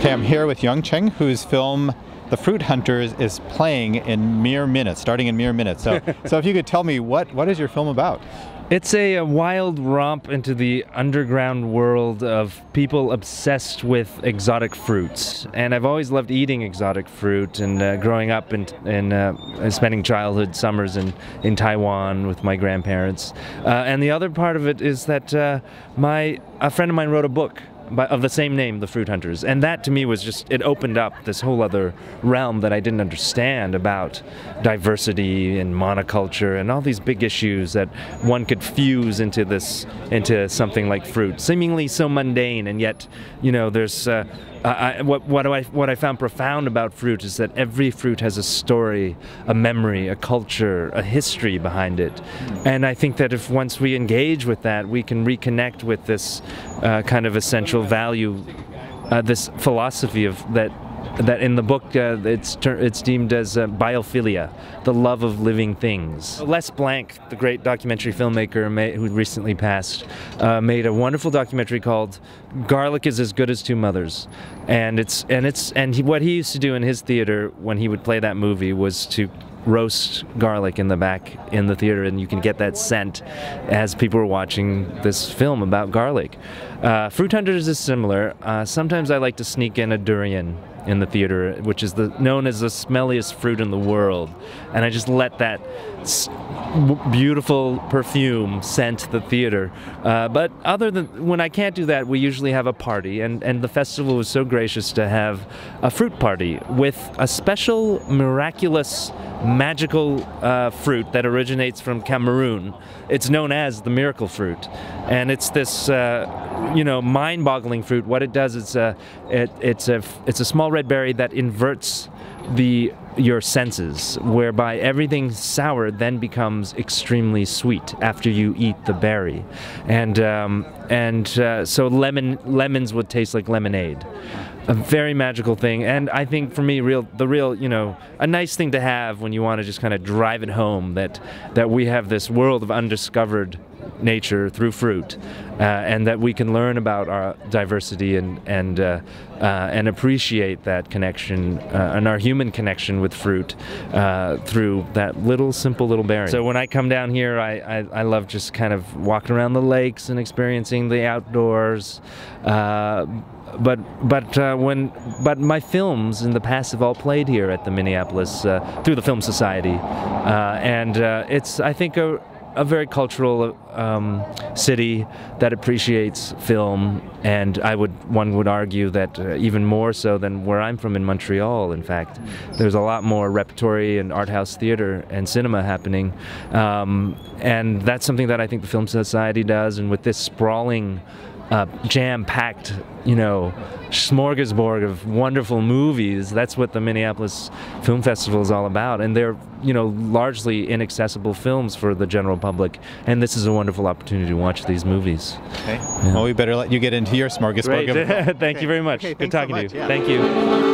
Okay, I'm here with young Chang, whose film The Fruit Hunters is playing in mere minutes, starting in mere minutes. So if you could tell me, what is your film about? It's a wild romp into the underground world of people obsessed with exotic fruits. And I've always loved eating exotic fruit, and growing up and spending childhood summers in Taiwan with my grandparents. And the other part of it is that a friend of mine wrote a book of the same name, The Fruit Hunters, and that to me was just, it opened up this whole other realm that I didn't understand about diversity and monoculture and all these big issues that one could fuse into something like fruit, seemingly so mundane, and yet, you know, there's what I found profound about fruit is that every fruit has a story, a memory, a culture, a history behind it. And I think that if once we engage with that, we can reconnect with this kind of essential value, this philosophy of that in the book it's deemed as biophilia, the love of living things. Les Blanc, the great documentary filmmaker who recently passed, made a wonderful documentary called "Garlic is as Good as Two Mothers," and what he used to do in his theater when he would play that movie was to roast garlic in the back in the theater, and you can get that scent as people were watching this film about garlic. Fruit Hunters is similar. Sometimes I like to sneak in a durian in the theater, which is known as the smelliest fruit in the world, and I just let that beautiful perfume scent the theater. But other than when I can't do that, we usually have a party, and the festival was so gracious to have a fruit party with a special, miraculous, magical fruit that originates from Cameroon. It's known as the miracle fruit, and it's this mind-boggling fruit. What it does is it's a small red berry that inverts your senses, whereby everything sour then becomes extremely sweet after you eat the berry, and so lemons would taste like lemonade. A very magical thing, and I think for me, a nice thing to have when you want to just kind of drive it home that we have this world of undiscovered nature through fruit, and that we can learn about our diversity and appreciate that connection and our human connection with fruit through that simple little berry. So when I come down here, I love just kind of walking around the lakes and experiencing the outdoors. But my films in the past have all played here at the Minneapolis through the Film Society, and it's, I think, a very cultural city that appreciates film, and one would argue that even more so than where I'm from in Montreal. In fact, there's a lot more repertory and art house theater and cinema happening, and that's something that I think the Film Society does. And with this sprawling, jam-packed, smorgasbord of wonderful movies, that's what the Minneapolis Film Festival is all about. And they're, largely inaccessible films for the general public. And this is a wonderful opportunity to watch these movies. Okay. Yeah. Well, we better let you get into your smorgasbord. Great. Thank you very much. Okay, good talking to you. Yeah. Thank you.